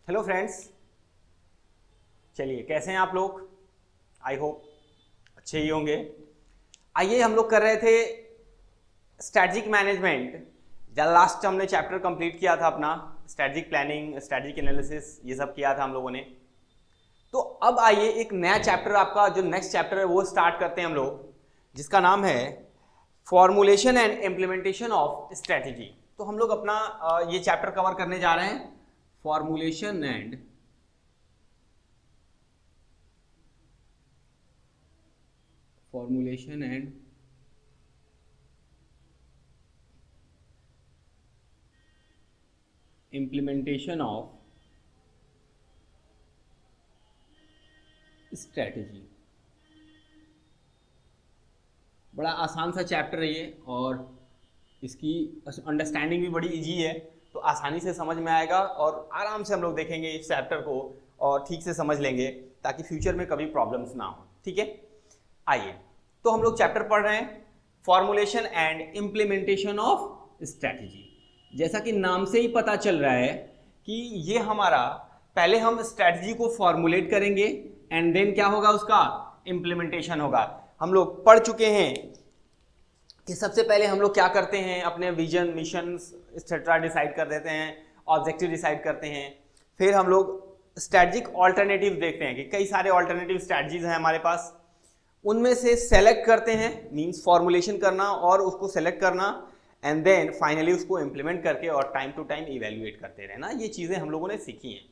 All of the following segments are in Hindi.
हेलो फ्रेंड्स, चलिए कैसे हैं आप लोग। आई होप अच्छे ही होंगे। आइए, हम लोग कर रहे थे स्ट्रैटेजिक मैनेजमेंट। जब लास्ट हमने चैप्टर कंप्लीट किया था अपना स्ट्रैटेजिक प्लानिंग, स्ट्रैटेजिक एनालिसिस, ये सब किया था हम लोगों ने। तो अब आइए एक नया चैप्टर, आपका जो नेक्स्ट चैप्टर है वो स्टार्ट करते हैं हम लोग, जिसका नाम है formulation and implementation of strategy. तो हम लोग अपना ये चैप्टर कवर करने जा रहे हैं, formulation and implementation of strategy. बड़ा आसान सा चैप्टर है ये, और इसकी अंडरस्टैंडिंग भी बड़ी इजी है, तो आसानी से समझ में आएगा और आराम से हम लोग देखेंगे इस चैप्टर को और ठीक से समझ लेंगे, ताकि फ्यूचर में कभी प्रॉब्लम्स ना हो। ठीक है, आइए तो हम लोग चैप्टर पढ़ रहे हैं formulation and implementation of strategy. जैसा कि नाम से ही पता चल रहा है कि ये हमारा, पहले हम स्ट्रैटेजी को फॉर्मुलेट करेंगे एंड देन क्या होगा, उसका इम्प्लीमेंटेशन होगा। हम लोग पढ़ चुके हैं कि सबसे पहले हम लोग क्या करते हैं, अपने विजन, मिशन एक्सेट्रा डिसाइड कर देते हैं, ऑब्जेक्टिव डिसाइड करते हैं। फिर हम लोग स्ट्रैटेजिक ऑल्टरनेटिव देखते हैं कि कई सारे ऑल्टरनेटिव स्ट्रैटेजीज हैं हमारे पास, उनमें से सेलेक्ट करते हैं, मींस फॉर्मुलेशन करना और उसको सेलेक्ट करना, एंड देन फाइनली उसको इंप्लीमेंट करके और टाइम टू टाइम इवेल्युएट करते रहना। ये चीज़ें हम लोगों ने सीखी हैं।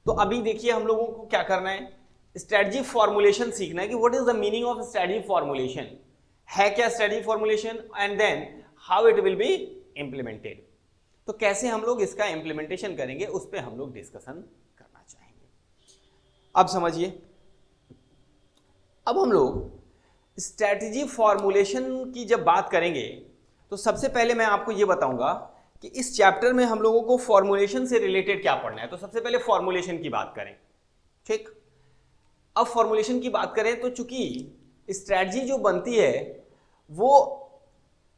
तो अभी देखिए हम लोगों को क्या करना है, स्ट्रैटेजी फॉर्मुलेशन सीखना है कि what is the meaning of strategy formulation, है क्या strategy formulation, and then how it will be implemented. तो कैसे हम लोग इसका इम्प्लीमेंटेशन करेंगे, उस पर हम लोग डिस्कशन करना चाहेंगे। अब समझिए, अब हम लोग स्ट्रैटेजी फॉर्मुलेशन की जब बात करेंगे तो सबसे पहले मैं आपको यह बताऊंगा कि इस चैप्टर में हम लोगों को फॉर्मुलेशन से रिलेटेड क्या पढ़ना है। तो सबसे पहले फॉर्मुलेशन की बात करें, ठीक। अब फॉर्मुलेशन की बात करें तो चूंकि स्ट्रैटेजी जो बनती है वो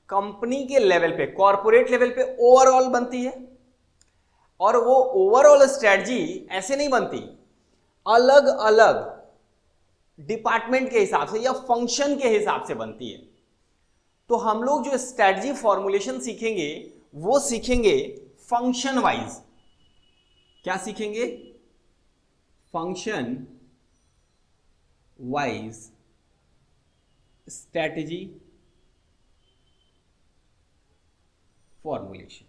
कंपनी के लेवल पे, कॉर्पोरेट लेवल पे ओवरऑल बनती है, और वो ओवरऑल स्ट्रैटेजी ऐसे नहीं बनती, अलग अलग डिपार्टमेंट के हिसाब से या फंक्शन के हिसाब से बनती है। तो हम लोग जो स्ट्रैटेजी फॉर्मुलेशन सीखेंगे वो सीखेंगे फंक्शन वाइज। क्या सीखेंगे? Function wise strategy formulation.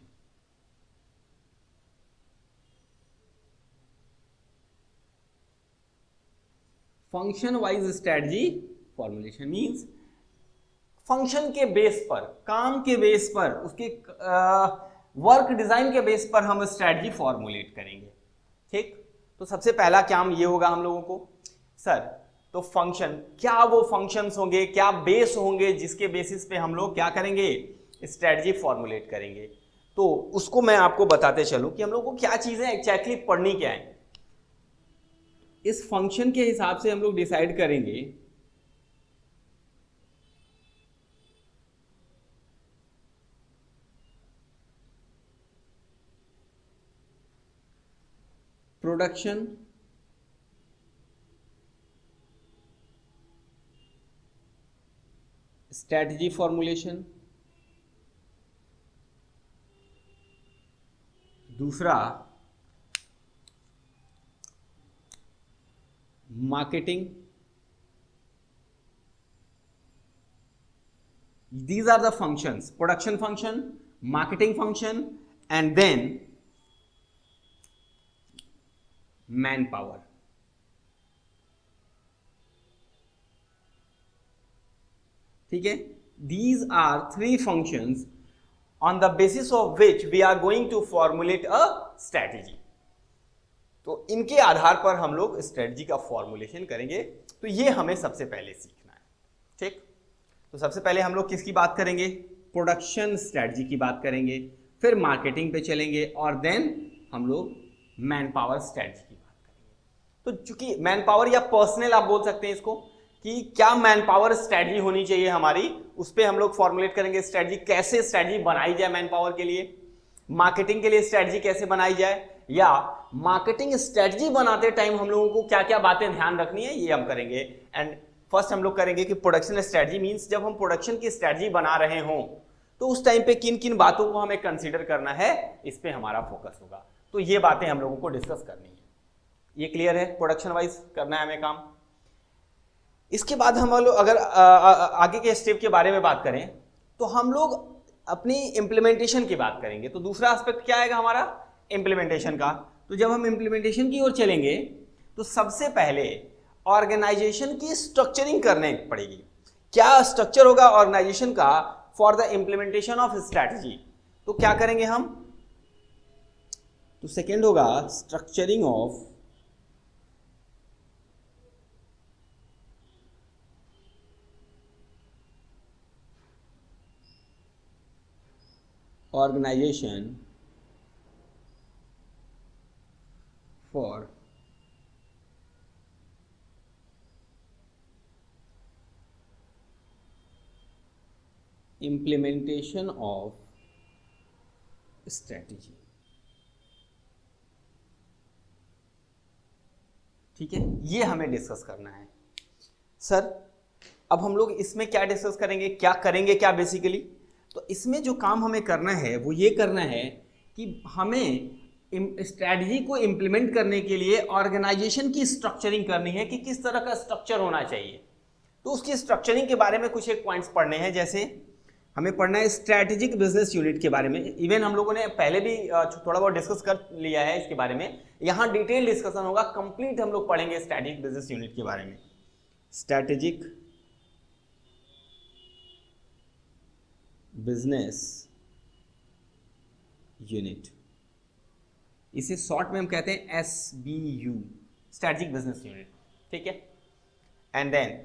Function wise strategy formulation means function के बेस पर, काम के बेस पर, उसके वर्क डिजाइन के बेस पर हम स्ट्रैटेजी फॉर्मुलेट करेंगे। ठीक, तो सबसे पहला काम ये होगा हम लोगों को, सर तो फंक्शन, क्या वो फंक्शंस होंगे, क्या बेस होंगे जिसके बेसिस पे हम लोग क्या करेंगे, स्ट्रैटेजी फॉर्मुलेट करेंगे। तो उसको मैं आपको बताते चलूं कि हम लोग को क्या चीजें एक्जैक्टली पढ़नी क्या है। इस फंक्शन के हिसाब से हम लोग डिसाइड करेंगे प्रोडक्शन, स्ट्रैटेजी फॉर्मुलेशन, दूसरा marketing. These are the functions: production function, marketing function, and then manpower. ठीक है, these are three functions on the basis of which we are going to formulate a strategy. तो इनके आधार पर हम लोग स्ट्रेटजी का फॉर्मुलेशन करेंगे। तो ये हमें सबसे पहले सीखना है। ठीक, तो सबसे पहले हम लोग किसकी बात करेंगे, प्रोडक्शन स्ट्रेटजी की बात करेंगे, फिर मार्केटिंग पे चलेंगे, और देन हम लोग मैन पावर स्ट्रेटजी की बात करेंगे। तो चूंकि मैन पावर या पर्सनल आप बोल सकते हैं इसको, कि क्या मैन पावर स्ट्रेटजी होनी चाहिए हमारी, उस पर हम लोग फॉर्मुलेट करेंगे स्ट्रेटजी, कैसे स्ट्रेटजी बनाई जाए मैन पावर के लिए, मार्केटिंग के लिए स्ट्रेटजी कैसे बनाई जाए, या मार्केटिंग स्ट्रेटजी बनाते टाइम हम लोगों को क्या क्या बातें ध्यान रखनी है ये हम करेंगे। एंड फर्स्ट हम लोग करेंगे कि प्रोडक्शन स्ट्रेटजी मींस जब हम प्रोडक्शन की स्ट्रेटजी बना रहे हों तो उस टाइम पे किन किन बातों को हमें कंसीडर करना है, इस पे हमारा फोकस होगा। तो ये बातें हम लोगों को डिस्कस करनी है। ये क्लियर है, प्रोडक्शन वाइज करना है हमें काम। इसके बाद हम लोग अगर आगे के स्टेप के बारे में बात करें तो हम लोग अपनी इंप्लीमेंटेशन की बात करेंगे। तो दूसरा एस्पेक्ट क्या आएगा हमारा, इंप्लीमेंटेशन का। तो जब हम इंप्लीमेंटेशन की ओर चलेंगे तो सबसे पहले ऑर्गेनाइजेशन की स्ट्रक्चरिंग करने पड़ेगी। क्या स्ट्रक्चर होगा ऑर्गेनाइजेशन का for the implementation of strategy. तो क्या करेंगे हम, तो सेकेंड होगा structuring of organization for implementation of strategy। ठीक है, ये हमें डिस्कस करना है। सर अब हम लोग इसमें क्या डिस्कस करेंगे, क्या करेंगे क्या बेसिकली, तो इसमें जो काम हमें करना है वो ये करना है कि हमें स्ट्रैटेजी को इम्प्लीमेंट करने के लिए ऑर्गेनाइजेशन की स्ट्रक्चरिंग करनी है कि किस तरह का स्ट्रक्चर होना चाहिए। तो उसकी स्ट्रक्चरिंग के बारे में कुछ एक पॉइंट्स पढ़ने हैं। जैसे हमें पढ़ना है स्ट्रैटेजिक बिजनेस यूनिट के बारे में। इवन हम लोगों ने पहले भी थोड़ा बहुत डिस्कस कर लिया है इसके बारे में, यहाँ डिटेल डिस्कशन होगा, कंप्लीट हम लोग पढ़ेंगे स्ट्रैटेजिक बिजनेस यूनिट के बारे में। स्ट्रैटेजिक बिजनेस यूनिट, इसे शॉर्ट में हम कहते हैं SBU, स्ट्रैटेजिक बिजनेस यूनिट। ठीक है, एंड देन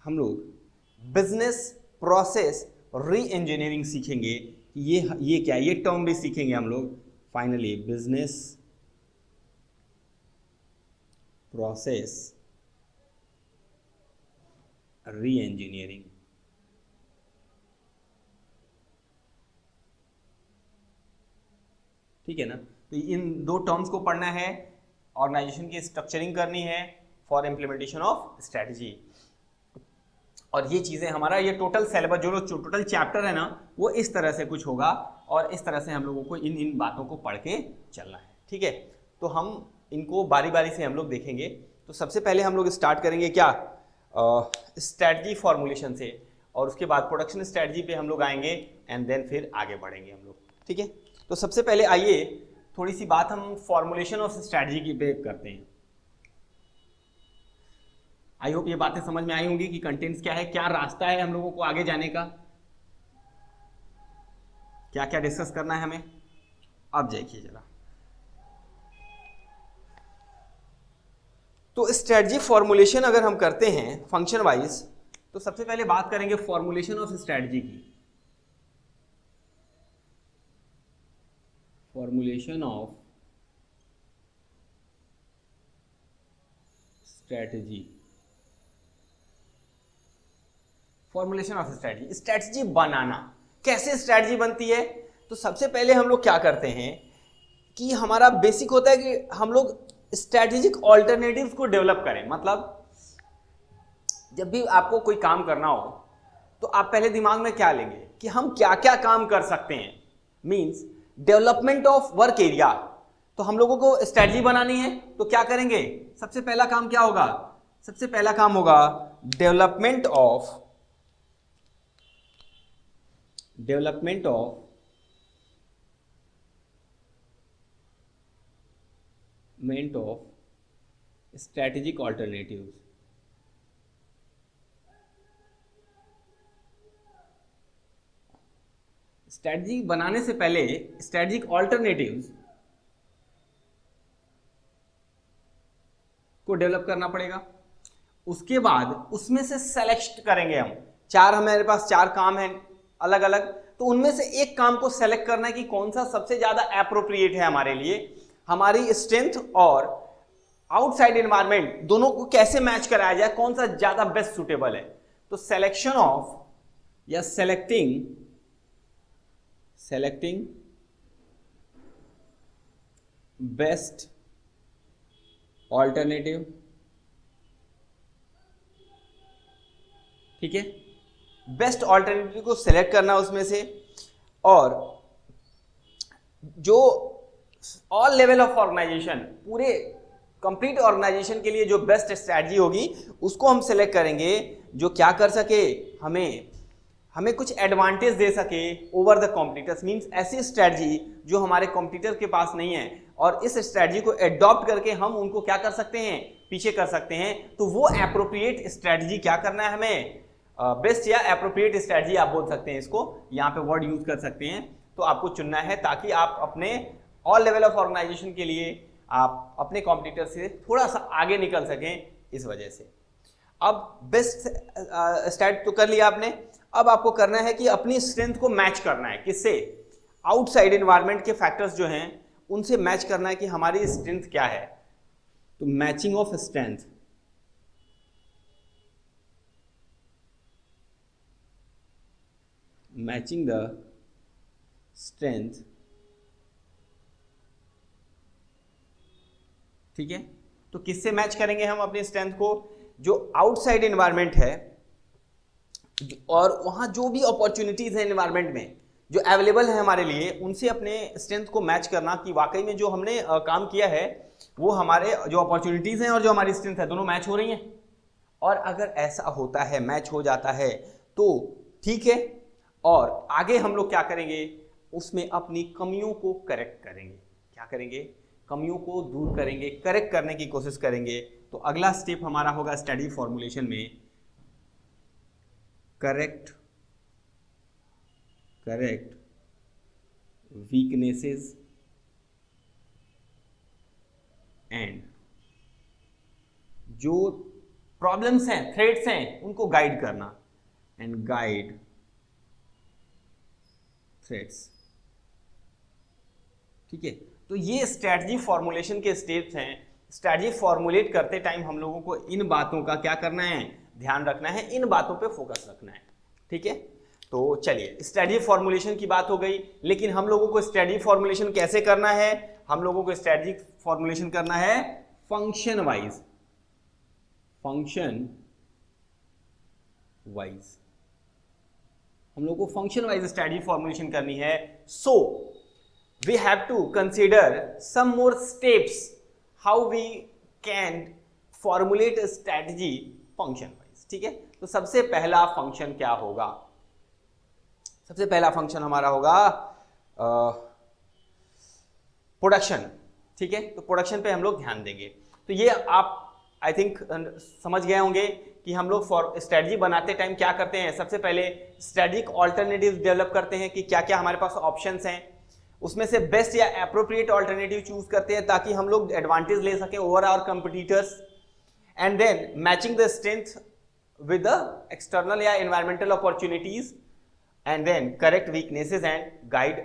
हम लोग बिजनेस प्रोसेस री इंजीनियरिंग सीखेंगे। ये क्या है, ये टर्म भी सीखेंगे हम लोग। फाइनली बिजनेस प्रोसेस री इंजीनियरिंग। ठीक है ना, तो इन दो टर्म्स को पढ़ना है, ऑर्गेनाइजेशन की स्ट्रक्चरिंग करनी है फॉर इम्प्लीमेंटेशन ऑफ स्ट्रेटजी। और ये चीज़ें हमारा ये टोटल सिलेबस जो टोटल चैप्टर है ना वो इस तरह से कुछ होगा, और इस तरह से हम लोगों को इन बातों को पढ़ के चलना है। ठीक है, तो हम इनको बारी बारी से हम लोग देखेंगे। तो सबसे पहले हम लोग स्टार्ट करेंगे क्या, स्ट्रेटजी फॉर्मुलेशन से, और उसके बाद प्रोडक्शन स्ट्रेटजी पे हम लोग आएंगे, एंड देन फिर आगे बढ़ेंगे हम लोग। ठीक है, तो सबसे पहले आइए थोड़ी सी बात हम फॉर्मुलेशन ऑफ स्ट्रेटजी की पे करते हैं। आई होप ये बातें समझ में आई होंगी कि कंटेंट्स क्या है, क्या रास्ता है हम लोगों को आगे जाने का, क्या क्या डिस्कस करना है हमें। अब देखिए जरा, तो स्ट्रेटजी फॉर्मुलेशन अगर हम करते हैं फंक्शन वाइज, तो सबसे पहले बात करेंगे फॉर्मुलेशन ऑफ स्ट्रेटजी की। Formulation of strategy, formulation of strategy, strategy बनाना। कैसे स्ट्रेटजी बनती है, तो सबसे पहले हम लोग क्या करते हैं कि हमारा बेसिक होता है कि हम लोग स्ट्रेटेजिक ऑल्टरनेटिव्स को डेवलप करें। मतलब जब भी आपको कोई काम करना हो तो आप पहले दिमाग में क्या लेंगे कि हम क्या क्या काम कर सकते हैं, means development of work area. तो हम लोगों को स्ट्रेटजी बनानी है तो क्या करेंगे, सबसे पहला काम क्या होगा, सबसे पहला काम होगा development of strategic alternatives. Strategy बनाने से पहले स्ट्रेटेजिक ऑल्टरनेटिव्स को डेवलप करना पड़ेगा। उसके बाद उसमें से सेलेक्ट करेंगे हम, हमारे पास चार काम हैं अलग अलग, तो उनमें से एक काम को सेलेक्ट करना है कि कौन सा सबसे ज्यादा एप्रोप्रिएट है हमारे लिए, हमारी स्ट्रेंथ और आउटसाइड एनवायरनमेंट दोनों को कैसे मैच कराया जाए, कौन सा ज्यादा बेस्ट सुटेबल है। तो सेलेक्शन ऑफ या सेलेक्टिंग बेस्ट ऑल्टरनेटिव, ठीक है, बेस्ट ऑल्टरनेटिव को सिलेक्ट करना उसमें से, और जो ऑल लेवल ऑफ ऑर्गेनाइजेशन, पूरे कंप्लीट ऑर्गेनाइजेशन के लिए जो बेस्ट स्ट्रैटेजी होगी उसको हम सिलेक्ट करेंगे, जो क्या कर सके, हमें कुछ एडवांटेज दे सके ओवर द कॉम्पिटिटर्स। मींस ऐसी स्ट्रैटेजी जो हमारे कॉम्पिटिटर के पास नहीं है, और इस स्ट्रैटेजी को एडॉप्ट करके हम उनको क्या कर सकते हैं, पीछे कर सकते हैं। तो वो एप्रोप्रिएट स्ट्रैटेजी क्या करना है हमें, बेस्ट या एप्रोप्रिएट स्ट्रैटेजी आप बोल सकते हैं इसको, यहाँ पे वर्ड यूज कर सकते हैं। तो आपको चुनना है ताकि आप अपने ऑल लेवल ऑफ ऑर्गेनाइजेशन के लिए आप अपने कॉम्पिटिटर से थोड़ा सा आगे निकल सकें, इस वजह से। अब बेस्ट स्ट्रैट तो कर लिया आपने, अब आपको करना है कि अपनी स्ट्रेंथ को मैच करना है, किससे, आउटसाइड एनवायरनमेंट के फैक्टर्स जो हैं उनसे मैच करना है कि हमारी स्ट्रेंथ क्या है। तो matching of strength, matching the strength, ठीक है। तो किससे मैच करेंगे हम अपनी स्ट्रेंथ को, जो आउटसाइड एनवायरनमेंट है और वहां जो भी अपॉर्चुनिटीज है एनवायरनमेंट में जो अवेलेबल है हमारे लिए, उनसे अपने स्ट्रेंथ को मैच करना कि वाकई में जो हमने काम किया है वो हमारे जो अपॉर्चुनिटीज हैं और जो हमारी स्ट्रेंथ है दोनों मैच हो रही हैं। और अगर ऐसा होता है, मैच हो जाता है, तो ठीक है। और आगे हम लोग क्या करेंगे, उसमें अपनी कमियों को करेक्ट करेंगे। क्या करेंगे, कमियों को दूर करेंगे, करेक्ट करने की कोशिश करेंगे। तो अगला स्टेप हमारा होगा स्टडी फॉर्मुलेशन में, करेक्ट वीकनेसेस एंड जो प्रॉब्लम्स हैं, थ्रेट्स हैं, उनको गाइड करना, एंड गाइड थ्रेट्स, ठीक है। तो ये स्ट्रैटेजी फॉर्मुलेशन के स्टेप्स हैं। स्ट्रैटेजी फॉर्मुलेट करते टाइम हम लोगों को इन बातों का क्या करना है, ध्यान रखना है, इन बातों पे फोकस रखना है, ठीक है। तो चलिए, स्ट्रैटेजी फॉर्मुलेशन की बात हो गई, लेकिन हम लोगों को स्ट्रैटेजी फॉर्मुलेशन कैसे करना है, हम लोगों को स्ट्रैटेजी फॉर्मुलेशन करना है फंक्शन वाइज, हम लोग को फंक्शन वाइज स्ट्रैटेजी फॉर्मुलेशन करनी है। सो we have to consider some more steps how we can formulate a strategy function wise, ठीक है। तो सबसे पहला फंक्शन क्या होगा, सबसे पहला फंक्शन हमारा होगा प्रोडक्शन, ठीक है। तो प्रोडक्शन पे हम लोग ध्यान देंगे। तो ये आप आई थिंक समझ गए होंगे कि हम लोग स्ट्रेटजी बनाते टाइम क्या करते हैं, सबसे पहले स्ट्रेटेजिक ऑल्टरनेटिव डेवलप करते हैं कि क्या क्या हमारे पास ऑप्शंस हैं, उसमें से बेस्ट या एप्रोप्रिएट ऑल्टरनेटिव चूज करते हैं ताकि हम लोग एडवांटेज ले सकें over our competitors, and then matching the strength with the external या environmental opportunities, and then correct weaknesses and guide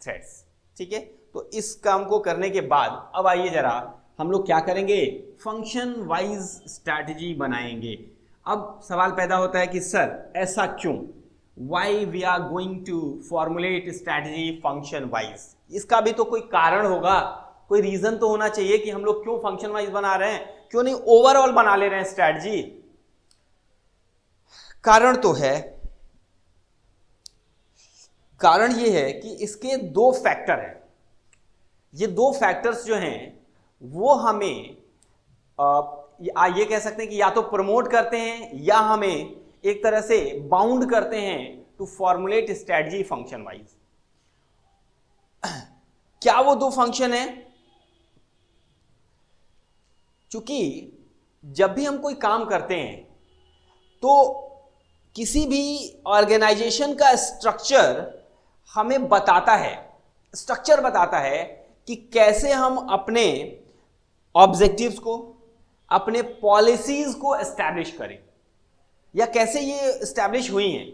threats, ठीक है। तो इस काम को करने के बाद अब आइए जरा हम लोग क्या करेंगे, फंक्शन वाइज स्ट्रैटेजी बनाएंगे। अब सवाल पैदा होता है कि सर ऐसा क्यों, Why we are going to formulate strategy function wise? इसका भी तो कोई कारण होगा, कोई रीजन तो होना चाहिए कि हम लोग क्यों फंक्शन वाइज बना रहे हैं, क्यों नहीं ओवरऑल बना ले रहे हैं स्ट्रैटेजी। कारण तो है, कारण ये है कि इसके दो फैक्टर हैं। ये दो फैक्टर्स जो हैं वो हमें ये कह सकते हैं कि या तो प्रमोट करते हैं या हमें एक तरह से बाउंड करते हैं to formulate strategy function wise. क्या वो दो फंक्शन है, क्योंकि जब भी हम कोई काम करते हैं तो किसी भी ऑर्गेनाइजेशन का स्ट्रक्चर हमें बताता है, स्ट्रक्चर बताता है कि कैसे हम अपने ऑब्जेक्टिव्स को, अपने पॉलिसीज को एस्टैब्लिश करें या कैसे ये एस्टैब्लिश हुई हैं।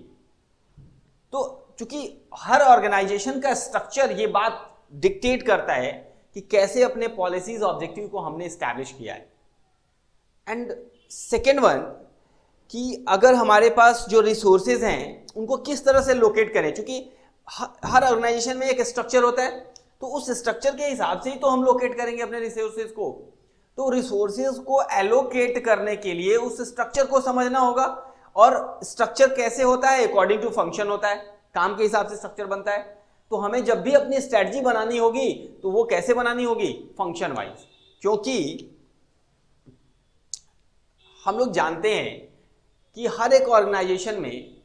तो चूंकि हर ऑर्गेनाइजेशन का स्ट्रक्चर ये बात डिक्टेट करता है कि कैसे अपने पॉलिसीज ऑब्जेक्टिव को हमने एस्टैब्लिश किया है। एंड सेकेंड वन कि अगर हमारे पास जो रिसोर्सेज हैं उनको किस तरह से लोकेट करें, क्योंकि हर ऑर्गेनाइजेशन में एक स्ट्रक्चर होता है, तो उस स्ट्रक्चर के हिसाब से ही तो हम लोकेट करेंगे अपने रिसोर्सेज को। तो रिसोर्सेज को एलोकेट करने के लिए उस स्ट्रक्चर को समझना होगा, और स्ट्रक्चर कैसे होता है, अकॉर्डिंग टू फंक्शन होता है, काम के हिसाब से स्ट्रक्चर बनता है। तो हमें जब भी अपनी स्ट्रेटजी बनानी होगी तो वो कैसे बनानी होगी, फंक्शन वाइज, क्योंकि हम लोग जानते हैं कि हर एक ऑर्गेनाइजेशन में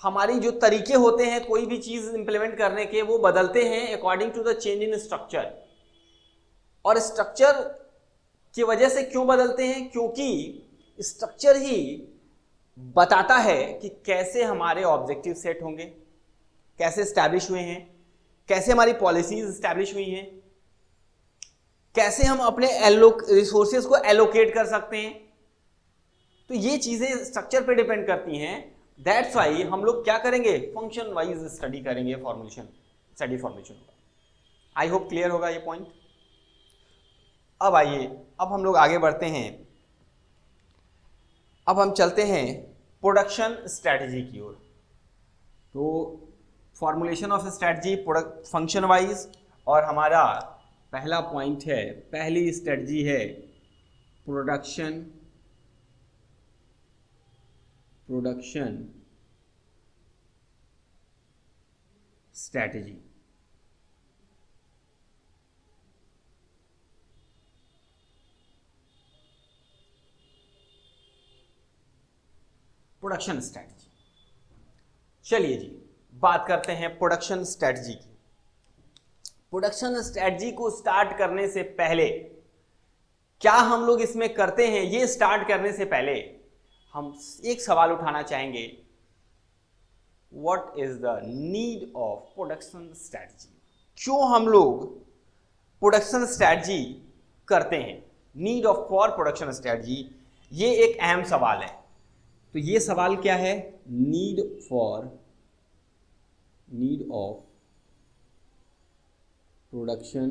हमारी जो तरीके होते हैं कोई भी चीज इंप्लीमेंट करने के, वो बदलते हैं according to the change in structure. और स्ट्रक्चर की वजह से क्यों बदलते हैं, क्योंकि स्ट्रक्चर ही बताता है कि कैसे हमारे ऑब्जेक्टिव सेट होंगे, कैसे स्टैब्लिश हुए हैं, कैसे हमारी पॉलिसीज स्टैब्लिश हुई हैं, कैसे हम अपने रिसोर्सेज को एलोकेट कर सकते हैं। तो ये चीजें स्ट्रक्चर पे डिपेंड करती हैं। दैट्स वाई हम लोग क्या करेंगे, फंक्शन वाइज स्टडी करेंगे, फॉर्मुलेशन स्टडी फॉर्मुलेशन होगा। आई होप क्लियर होगा ये पॉइंट। अब आइए, अब हम लोग आगे बढ़ते हैं। अब हम चलते हैं प्रोडक्शन स्ट्रेटजी की ओर। तो formulation of strategy function wise, और हमारा पहला पॉइंट है, पहली स्ट्रेटजी है प्रोडक्शन स्ट्रेटजी। प्रोडक्शन स्ट्रेटजी, चलिए जी बात करते हैं प्रोडक्शन स्ट्रेटजी की। प्रोडक्शन स्ट्रेटजी को स्टार्ट करने से पहले क्या हम लोग इसमें करते हैं, ये स्टार्ट करने से पहले हम एक सवाल उठाना चाहेंगे, what is the need of production strategy. क्यों हम लोग प्रोडक्शन स्ट्रेटजी करते हैं, need of for production strategy, ये एक अहम सवाल है। तो ये सवाल क्या है, नीड ऑफ प्रोडक्शन